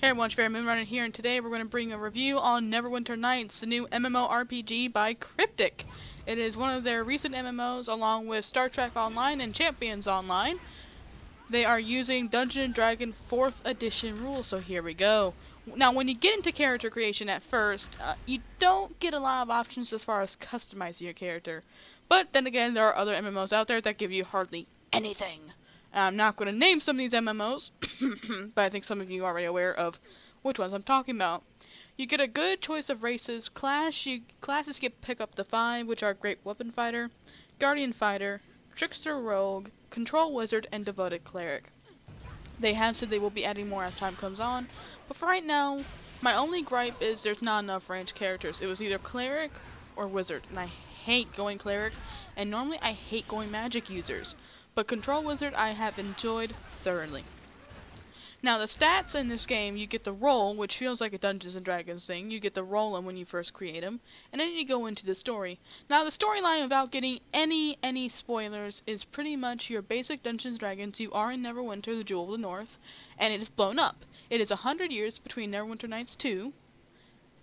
Hey everyone, it's Moonrunner here, and today we're going to bring a review on Neverwinter Nights, the new MMORPG by Cryptic. It is one of their recent MMOs along with Star Trek Online and Champions Online. They are using Dungeons & Dragons 4th edition rules, so here we go. Now when you get into character creation at first, you don't get a lot of options as far as customizing your character. But then again, there are other MMOs out there that give you hardly anything. I'm not going to name some of these MMOs, but I think some of you are already aware of which ones I'm talking about. You get a good choice of races. Classes get pick up to 5, which are Great Weapon Fighter, Guardian Fighter, Trickster Rogue, Control Wizard, and Devoted Cleric. They have said they will be adding more as time comes on, but for right now, my only gripe is there's not enough ranged characters. It was either Cleric or Wizard, and I hate going Cleric, and normally I hate going Magic users. But Control Wizard I have enjoyed thoroughly. Now the stats in this game, you get the roll, which feels like a Dungeons & Dragons thing. You get the roll when you first create them, and then you go into the story. Now the storyline, without getting any spoilers, is pretty much your basic Dungeons & Dragons. You are in Neverwinter, the Jewel of the North, and it is blown up. It is 100 years between Neverwinter Nights 2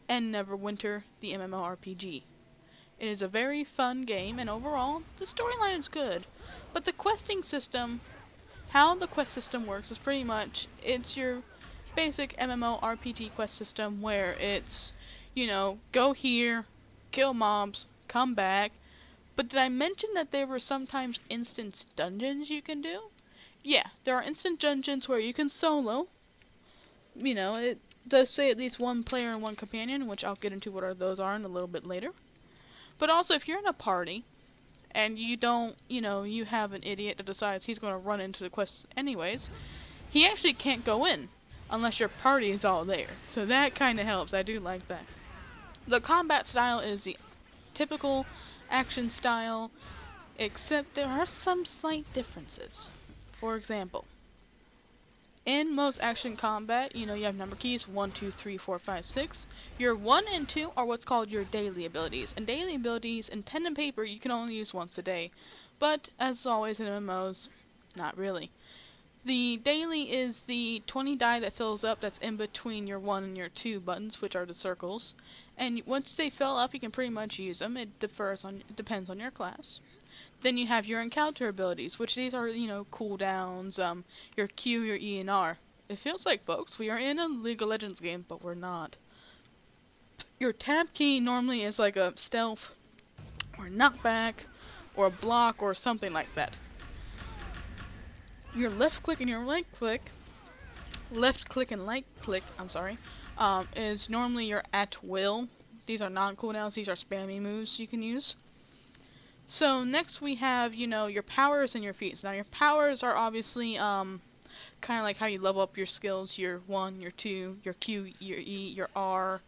and Neverwinter, the MMORPG. It is a very fun game, and overall, the storyline is good. But the questing system, how the quest system works is pretty much, it's your basic MMORPG quest system where it's, you know, go here, kill mobs, come back. But did I mention that there were sometimes instance dungeons you can do? Yeah, there are instant dungeons where you can solo. You know, it does say at least one player and one companion, which I'll get into what those are in a little bit later. But also, if you're in a party, and you don't, you have an idiot that decides he's going to run into the quest anyways, he actually can't go in unless your party is all there. So that kind of helps. I do like that. The combat style is the typical action style, except there are some slight differences. For example, in most action combat, you have number keys 1, 2, 3, 4, 5, 6. Your 1 and 2 are what's called your daily abilities. And daily abilities in pen and paper you can only use once a day. But as always in MMOs, not really. The daily is the 20 die that fills up that's in between your 1 and your 2 buttons, which are the circles. And once they fill up, you can pretty much use them. It depends on your class. Then you have your encounter abilities, which these are, cooldowns, your Q, your E, and R. It feels like, folks, we are in a League of Legends game, but we're not. Your tab key normally is like a stealth, or knockback, or a block, or something like that. Your left click and your right click, is normally your at will. These are non-cooldowns, these are spammy moves you can use. So next we have, your powers and your feats. Now your powers are obviously kind of like how you level up your skills, your 1, your 2, your Q, your E, your R,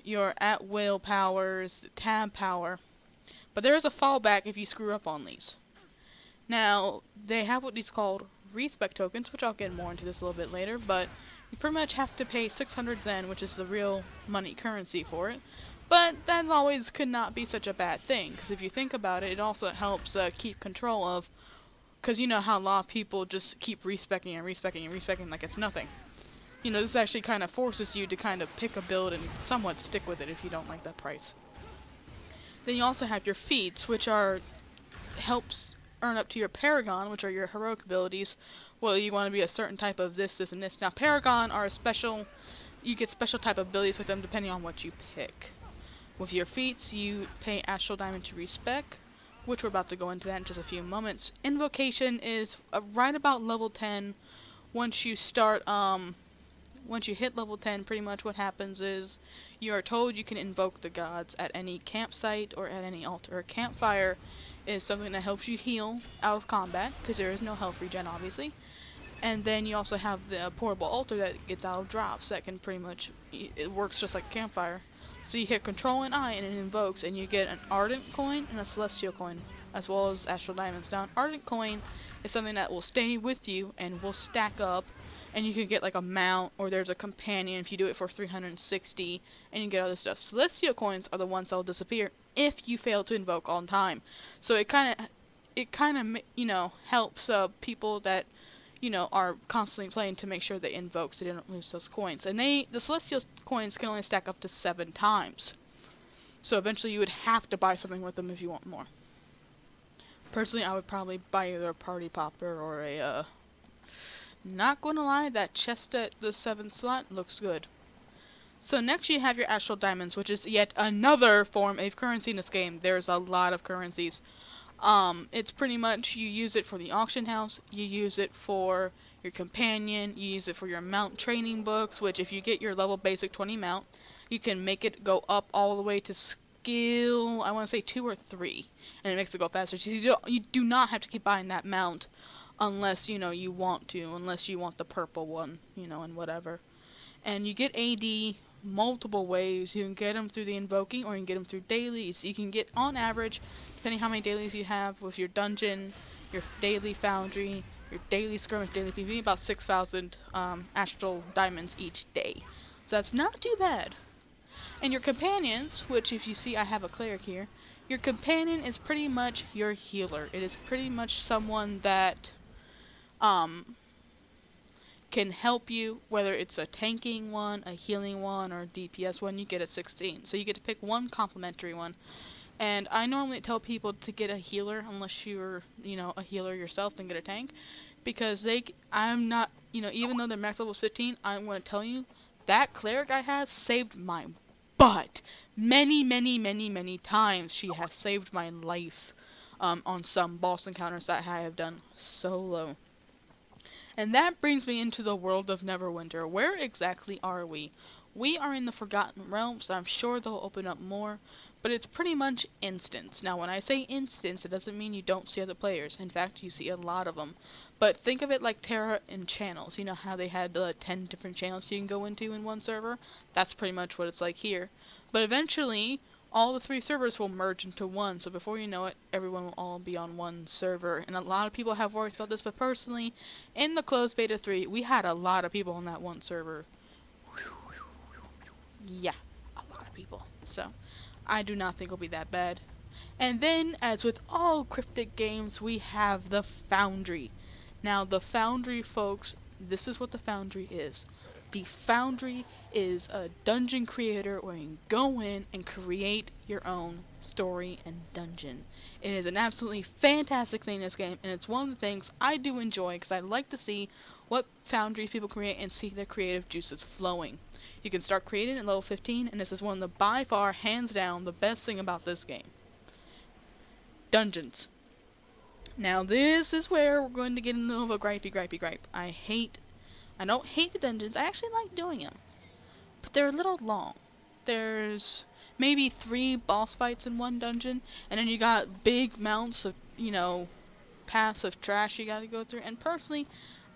your at-will powers, tab power. But there is a fallback if you screw up on these. Now, they have what these called respec tokens, which I'll get more into this a little bit later, but you pretty much have to pay 600 Zen, which is the real money currency for it. But that always could not be such a bad thing, because if you think about it, it also helps keep control of, because you know how a lot of people just keep respecing and respecing and respecing like it's nothing. This actually kind of forces you to kind of pick a build and somewhat stick with it if you don't like that price. Then you also have your feats, which helps earn up to your Paragon, which are your heroic abilities. Well, you want to be a certain type of this, this, and this. Now, Paragon are you get special type of abilities with them depending on what you pick. With your feats, you pay Astral Diamonds to respec, which we're about to go into that in just a few moments. Invocation is right about level 10. Once you hit level 10, pretty much what happens is you are told you can invoke the gods at any campsite or at any altar. A campfire is something that helps you heal out of combat, because there is no health regen, obviously. And then you also have the portable altar that gets out of drops that can pretty much, it works just like a campfire. So you hit Control and I and it invokes, and you get an Ardent coin and a Celestial coin, as well as Astral Diamonds. Now an Ardent coin is something that will stay with you and will stack up, and you can get like a mount, or there's a companion if you do it for 360, and you get other stuff. Celestial coins are the ones that will disappear if you fail to invoke on time. So it kind of helps people that, you know, are constantly playing to make sure they invoke so they don't lose those coins. And the Celestial coins can only stack up to 7 times. So eventually you would have to buy something with them if you want more. Personally, I would probably buy either a Party Popper or a, not gonna lie, that chest at the 7th slot looks good. So next you have your Astral Diamonds, which is yet another form of currency in this game. There's a lot of currencies. It's pretty much, you use it for the auction house, you use it for your companion, you use it for your mount training books, which if you get your level basic 20 mount, you can make it go up all the way to skill, I want to say 2 or 3, and it makes it go faster. So you do not have to keep buying that mount unless, you know, you want to, unless you want the purple one, you know, and whatever. And you get AD multiple ways. You can get them through the invoking, or you can get them through dailies. You can get, on average, depending how many dailies you have with your dungeon, your daily Foundry, your daily skirmish, daily PvP, about 6,000 Astral Diamonds each day. So that's not too bad. And your companions, which if you see I have a cleric here, your companion is pretty much your healer. It is pretty much someone that can help you, whether it's a tanking one, a healing one, or a DPS one. You get a 16. So you get to pick one complimentary one. And I normally tell people to get a healer, unless you're, you know, a healer yourself, then get a tank. Because I'm not, you know, even though their max level is 15, I'm going to tell you, that cleric I have saved my butt. Many, many, many, many times she has saved my life on some boss encounters that I have done solo. And that brings me into the world of Neverwinter. Where exactly are we? We are in the Forgotten Realms. I'm sure they'll open up more, but it's pretty much instance. Now, when I say instance, it doesn't mean you don't see other players. In fact, you see a lot of them. But think of it like Terra and channels. You know how they had 10 different channels you can go into in one server? That's pretty much what it's like here. But eventually, all the 3 servers will merge into one, so before you know it, everyone will all be on one server. And a lot of people have worries about this, but personally, in the closed beta 3, we had a lot of people on that one server. Yeah, a lot of people. So, I do not think it'll be that bad. And then, as with all Cryptic games, we have the Foundry. Now, the Foundry, folks, this is what the Foundry is. The Foundry is a dungeon creator where you can go in and create your own story and dungeon. It is an absolutely fantastic thing in this game, and it's one of the things I do enjoy because I like to see what Foundries people create and see their creative juices flowing. You can start creating at level 15, and this is one of the, by far, hands down, the best thing about this game. Dungeons. Now this is where we're going to get into a gripe. I don't hate the dungeons, I actually like doing them. But they're a little long. There's maybe 3 boss fights in one dungeon, and then you got big mounts of, you know, paths of trash you gotta go through. And personally,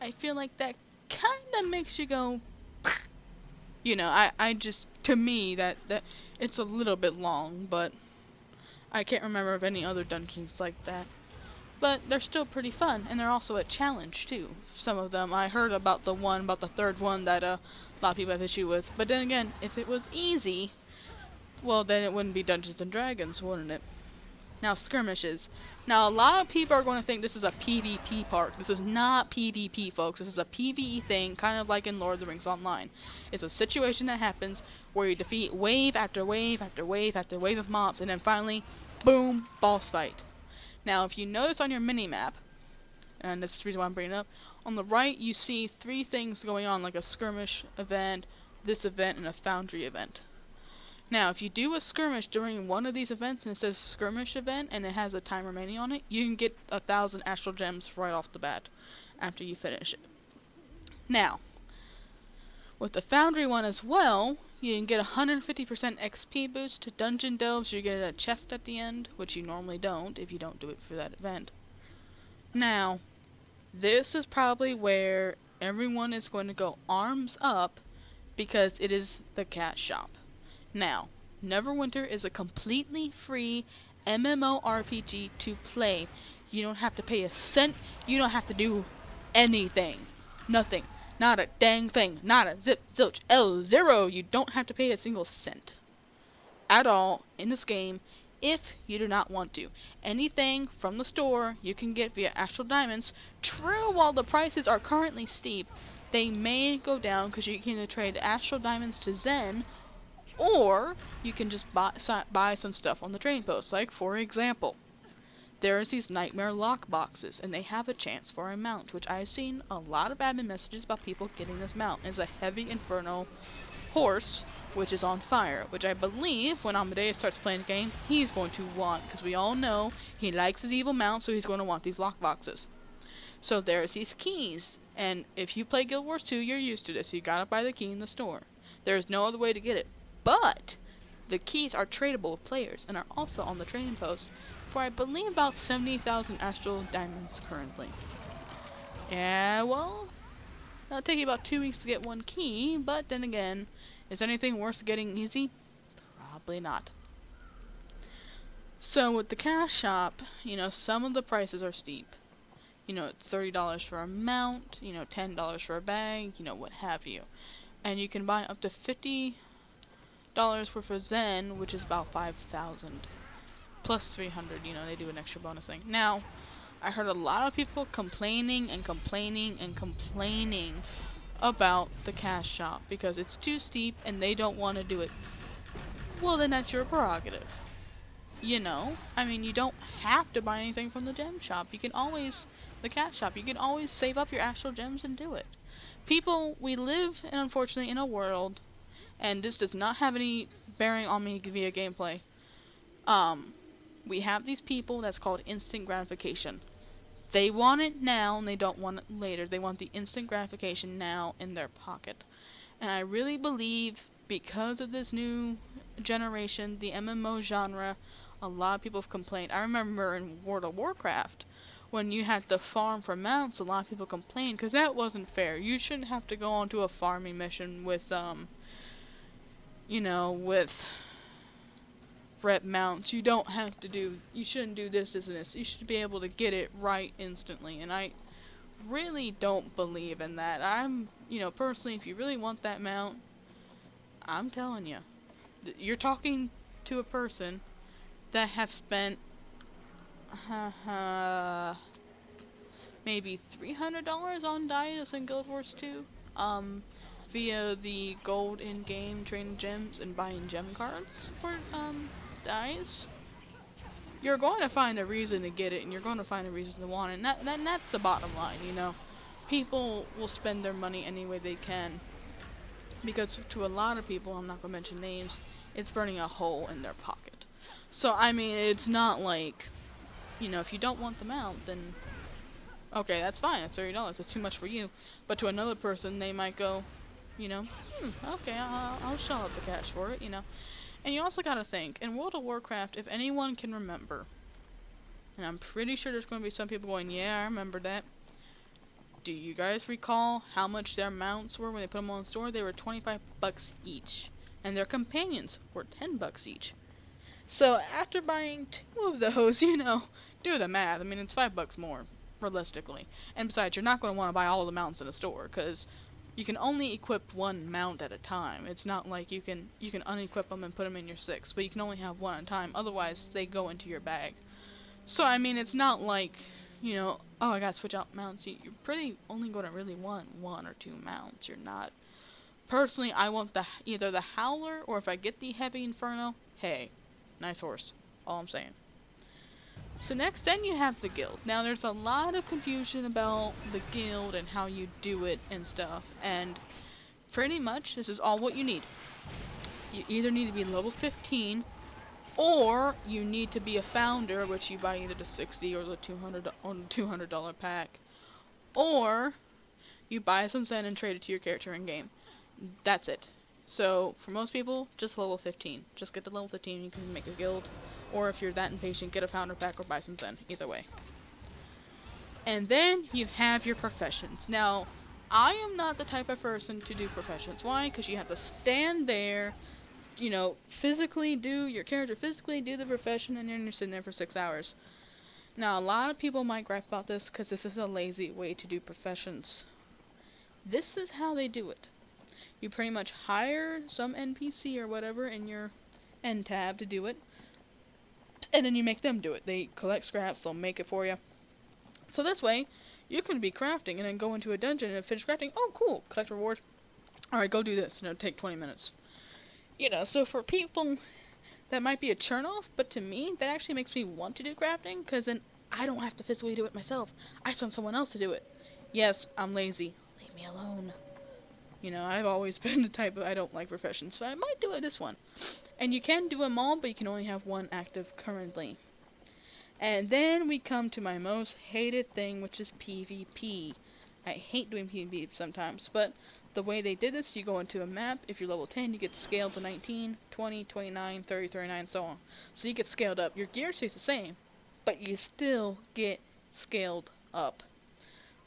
I feel like that kinda makes you go, you know, I just, to me, that it's a little bit long, but I can't remember of any other dungeons like that. But they're still pretty fun, and they're also a challenge, too. Some of them, I heard about the 3rd one that a lot of people have issue with. But then again, if it was easy, well, then it wouldn't be Dungeons and Dragons, wouldn't it? Now, skirmishes. Now, a lot of people are going to think this is a PvP part. This is not PvP, folks. This is a PvE thing, kind of like in Lord of the Rings Online. It's a situation that happens where you defeat wave after wave after wave after wave of mobs, and then finally, boom, boss fight. Now, if you notice on your mini-map, and this is the reason why I'm bringing it up, on the right you see 3 things going on, like a skirmish event, this event, and a Foundry event. Now, if you do a skirmish during one of these events, and it says skirmish event, and it has a time remaining on it, you can get 1,000 Astral Gems right off the bat, after you finish it. Now, with the Foundry one as well, you can get 150% XP boost to dungeon delves. You get a chest at the end, which you normally don't if you don't do it for that event. Now, this is probably where everyone is going to go arms up because it is the cat shop. Now, Neverwinter is a completely free MMORPG to play. You don't have to pay a cent. You don't have to do anything. Nothing. Not a dang thing. Not a zip, zilch, L0. You don't have to pay a single cent at all in this game if you do not want to. Anything from the store you can get via Astral Diamonds. True, while the prices are currently steep, they may go down because you can either trade Astral Diamonds to Zen, or you can just buy some stuff on the trading post. Like, for example, there's these nightmare lock boxes, and they have a chance for a mount, which I've seen a lot of admin messages about people getting this mount. It's a heavy inferno horse, which is on fire, which I believe when Amadeus starts playing the game, he's going to want, because we all know he likes his evil mount, so he's going to want these lock boxes. So there's these keys, and if you play Guild Wars 2, you're used to this. So you gotta buy the key in the store. There's no other way to get it. But the keys are tradable with players and are also on the trading post for, I believe, about 70,000 Astral Diamonds currently. Yeah, well, it'll take you about 2 weeks to get one key, but then again, is anything worth getting easy? Probably not. So with the cash shop, you know, some of the prices are steep. You know, it's $30 for a mount, you know, $10 for a bag, you know, what have you. And you can buy up to $50 worth of Zen, which is about 5,000. Plus 300, you know, they do an extra bonus thing. Now, I heard a lot of people complaining about the cash shop because it's too steep and they don't want to do it. Well, then that's your prerogative. You know, I mean, you don't have to buy anything from the gem shop. You can always, the cash shop, you can always save up your astral gems and do it. People, we live, unfortunately, in a world, and this does not have any bearing on me via gameplay. We have these people that's called instant gratification. They want it now and they don't want it later. They want the instant gratification now in their pocket. And I really believe because of this new generation, the MMO genre, a lot of people have complained. I remember in World of Warcraft, when you had to farm for mounts, a lot of people complained because that wasn't fair. You shouldn't have to go onto a farming mission with, you know, with rep mounts. You don't have to do, you shouldn't do this, this, and this. You should be able to get it right instantly. And I really don't believe in that. You know, personally, if you really want that mount, I'm telling you, you're talking to a person that have spent maybe $300 on dias in Guild Wars 2, via the gold in-game trading gems and buying gem cards for dies. You're going to find a reason to get it, and you're going to find a reason to want it. And that's the bottom line, you know. People will spend their money any way they can, because to a lot of people, I'm not going to mention names, it's burning a hole in their pocket. So, I mean, it's not like, you know, if you don't want the mount, then okay, that's fine, it's $30, it's too much for you. But to another person, they might go, you know, okay, I'll shell out the cash for it, you know. And you also gotta think, in World of Warcraft, if anyone can remember, and I'm pretty sure there's going to be some people going, yeah, I remember that. Do you guys recall how much their mounts were when they put them on the store? They were 25 bucks each. And their companions were 10 bucks each. So after buying 2 of those, you know, do the math. I mean, it's 5 bucks more, realistically. And besides, you're not going to want to buy all the mounts in a store, because you can only equip 1 mount at a time. It's not like you can unequip them and put them in your 6, but you can only have 1 at a time. Otherwise, they go into your bag. So, I mean, it's not like, you know, oh, I gotta switch out mounts. You're pretty only going to really want 1 or 2 mounts. You're not. Personally, I want either the Howler, or if I get the Heavy Inferno, hey, nice horse. All I'm saying. So next, then you have the guild. Now, there's a lot of confusion about the guild and how you do it and stuff. And pretty much, this is all what you need. You either need to be level 15, or you need to be a founder, which you buy either the 60 or the $200 pack, or you buy some Zen and trade it to your character in game. That's it. So for most people, just level 15. Just get to level 15, you can make a guild, or if you're that impatient, get a founder pack or buy some Zen. Either way. And then you have your professions. Now, I am not the type of person to do professions. Why? Because you have to stand there, you know, physically do your character, physically do the profession, and then you're sitting there for 6 hours. Now, a lot of people might gripe about this because this is a lazy way to do professions. This is how they do it. You pretty much hire some NPC or whatever in your end tab to do it. And then you make them do it. They collect scraps, they'll make it for you. So this way, you can be crafting and then go into a dungeon and finish crafting. Oh, cool. Collect reward. Alright, go do this. And it'll take 20 minutes. You know, so for people, that might be a turn off, but to me, that actually makes me want to do crafting, because then I don't have to physically do it myself. I send someone else to do it. Yes, I'm lazy. Leave me alone. You know, I've always been the type of, I don't like professions, so I might do it this one. And you can do them all, but you can only have one active currently. And then we come to my most hated thing, which is PvP. I hate doing PvP sometimes, but the way they did this, you go into a map, if you're level 10, you get scaled to 19, 20, 29, 30, 39, so on. So you get scaled up. Your gear stays the same, but you still get scaled up.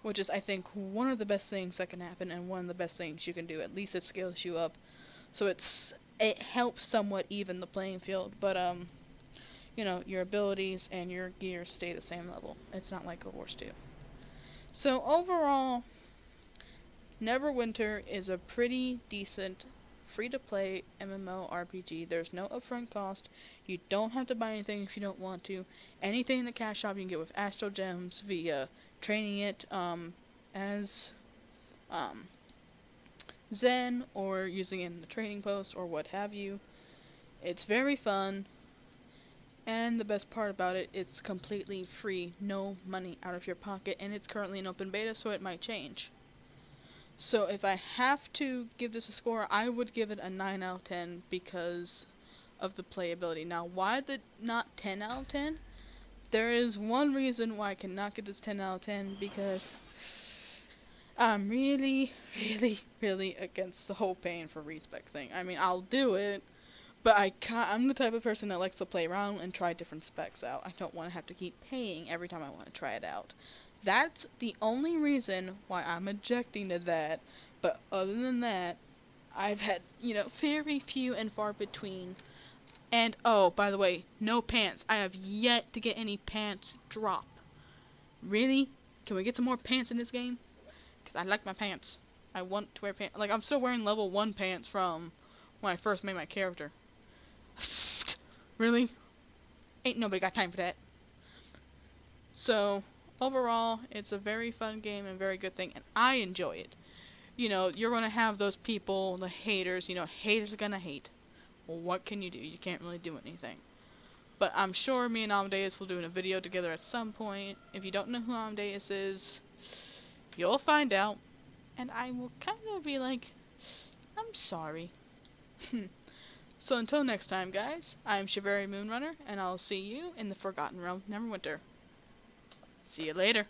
Which is, I think, one of the best things that can happen, and one of the best things you can do. At least it scales you up. So it helps somewhat even the playing field, but, you know, your abilities and your gear stay the same level. It's not like Guild Wars 2. So overall, Neverwinter is a pretty decent free-to-play MMORPG. There's no upfront cost. You don't have to buy anything if you don't want to. Anything in the cash shop you can get with Astral Gems via training it as Zen, or using it in the training post, or what have you. It's very fun. And the best part about it, it's completely free, no money out of your pocket, and it's currently in open beta, so it might change. So if I have to give this a score, I would give it a 9 out of 10 because of the playability. Now, why not 10 out of 10? There is one reason why I cannot give this 10 out of 10, because I'm really, really, really against the whole paying for respec thing. I mean, I'll do it, but I'm the type of person that likes to play around and try different specs out. I don't want to have to keep paying every time I want to try it out. That's the only reason why I'm objecting to that. But other than that, I've had, you know, very few and far between. And, oh, by the way, no pants. I have yet to get any pants drop. Really? Can we get some more pants in this game? Because I like my pants. I want to wear pants. Like, I'm still wearing level 1 pants from when I first made my character. Really? Ain't nobody got time for that. So, overall, it's a very fun game and very good thing, and I enjoy it. You know, you're going to have those people, the haters, you know, haters are going to hate. Well, what can you do? You can't really do anything. But I'm sure me and Amadeus will do a video together at some point. If you don't know who Amadeus is, you'll find out. And I will kind of be like, I'm sorry. So until next time, guys, I'm Shiv Moonrunner, and I'll see you in the Forgotten Realm of Neverwinter. See you later.